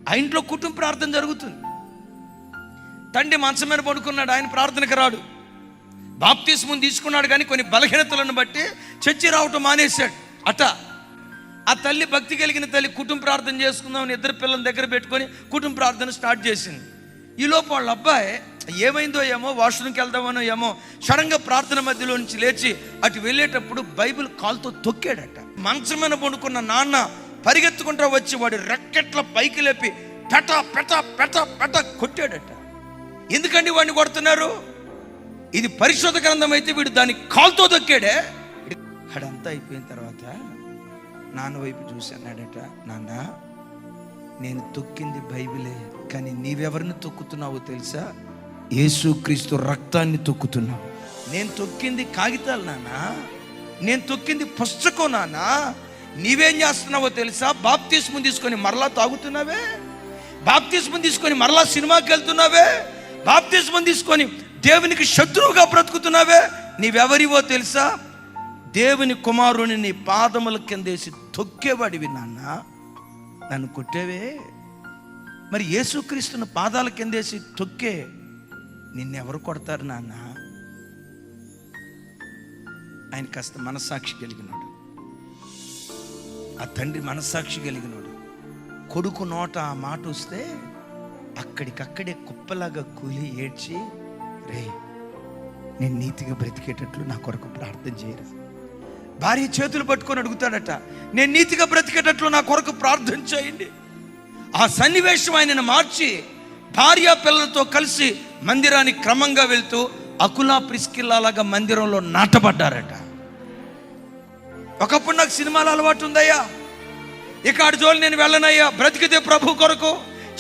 ఆ ఇంట్లో కుటుంబ ప్రార్థన జరుగుతుంది. తండ్రి మంచం మీద పడుకున్నాడు, ఆయన ప్రార్థనకు రాడు. బాప్తిస్మం తీసుకున్నాడు, కానీ కొన్ని బలహీనతలను బట్టి చర్చి రావటం మానేశాడు. ఆ తల్లి, భక్తి కలిగిన తల్లి, కుటుంబ ప్రార్థన చేసుకుందామని ఇద్దరు పిల్లల దగ్గర పెట్టుకొని కుటుంబ ప్రార్థన స్టార్ట్ చేసింది. ఈలోపు వాళ్ళ అబ్బాయి ఏమైందో ఏమో, వాష్రూమ్కి వెళ్దామనో ఏమో, సడన్గా ప్రార్థన మధ్యలో నుంచి లేచి అటు వెళ్ళేటప్పుడు బైబిల్ కాలుతో తొక్కాడట. మంచం మీద పండుకున్న నాన్న పరిగెత్తుకుంటా వచ్చి వాడి రెక్కెట్ల పైకి లేపి పెట పెట పెట పెట కొట్టాడట. ఎందుకండి వాడిని కొడుతున్నారు? ఇది పరిశోధ గ్రంథం అయితే వీడు దాన్ని కాలుతో తొక్కాడే. అడంతా అయిపోయిన తర్వాత నాన్న వైపు చూసి అన్నాడట, నాన్న, నేను తొక్కింది బైబిలే, కానీ నీవెవరిని తొక్కుతున్నావో తెలుసా? యేసుక్రీస్తు రక్తాన్ని తొక్కుతున్నావు. నేను తొక్కింది కాగితాలు నాన్న, నేను తొక్కింది పుస్తకం నాన్న. నీవేం చేస్తున్నావో తెలుసా? బాప్తిస్మం తీసుకొని మరలా తాగుతున్నావే, బాప్తిస్మం తీసుకొని మరలా సినిమాకి వెళ్తున్నావే, బాప్తిస్మం తీసుకొని దేవునికి శత్రువుగా బ్రతుకుతున్నావే. నీవెవరివో తెలుసా? దేవుని కుమారుని నీ పాదముల కిందేసి తొక్కేవాడివి నాన్న, నన్ను కొట్టేవే. మరి యేసుక్రీస్తుని పాదాల కిందేసి తొక్కే నిన్నెవరు కొడతారు నాన్న? ఆయన కాస్త మనస్సాక్షి కలిగినాడు. ఆ తండ్రి మనస్సాక్షి కలిగినాడు. కొడుకు నోట ఆ మాట వస్తే అక్కడికక్కడే కుప్పలాగా కూలి ఏడ్చి, రే, నేను నీతిగా బ్రతికేటట్లు నా కొరకు ప్రార్థన చేయరు. భార్య చేతులు పట్టుకొని అడుగుతాడట, నేను నీతిగా బ్రతికేటట్లు నా కొరకు ప్రార్థన చేయండి. ఆ సన్నివేశం ఆయనను మార్చి భార్య పిల్లలతో కలిసి మందిరానికి క్రమంగా వెళ్తూ అకులా ప్రిస్కిల్లాగా మందిరంలో నాటబడ్డారట. ఒకప్పుడు నాకు సినిమాల అలవాటు ఉందయ్యా, ఇక ఆడి జోలు నేను వెళ్ళనయ్యా, బ్రతికితే ప్రభు కొరకు,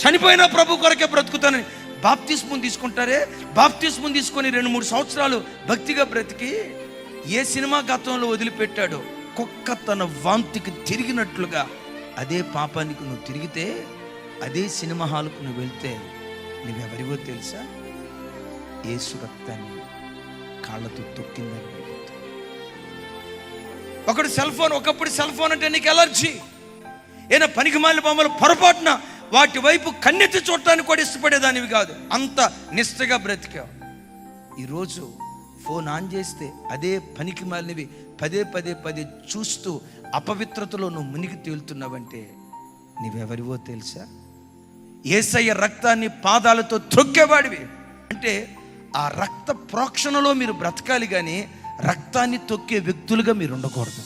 చనిపోయినా ప్రభు కొరకే బ్రతుకుతానని బాప్తిస్మం తీసుకుంటారే. బాప్తిస్మం తీసుకొని 2-3 సంవత్సరాలు భక్తిగా బ్రతికి ఏ సినిమా గతంలో వదిలిపెట్టాడో, కుక్క తన వాంతికి తిరిగినట్లుగా అదే పాపానికి నువ్వు తిరిగితే, అదే సినిమా హాల్కు నువ్వు వెళ్తే నువ్వెవరివో తెలుసా? యేసు రక్తాన్ని కాళ్ళతో తొక్కిందని. ఒకప్పుడు సెల్ ఫోన్ అంటే నీకు ఎలర్జీ. ఏనా పనికి మాలిన బొమ్మలు పొరపాటున వాటి వైపు కన్నెత్తి చూడటానికి కూడా ఇష్టపడేదానివి కాదు, అంత నిష్టగా బ్రతికావు. ఈరోజు ఫోన్ ఆన్ చేస్తే అదే పనికి మాలినవి పదే చూస్తూ అపవిత్రతలో నువ్వు మునిగి తేలుతున్నావంటే నీవెవరివో తెలుసా? యేసయ్య రక్తాన్ని పాదాలతో తొక్కేవాడివి. అంటే ఆ రక్త ప్రోక్షణలో మీరు బ్రతకాలి, కానీ రక్తాన్ని తొక్కే వ్యక్తులుగా మీరు ఉండకూడదు.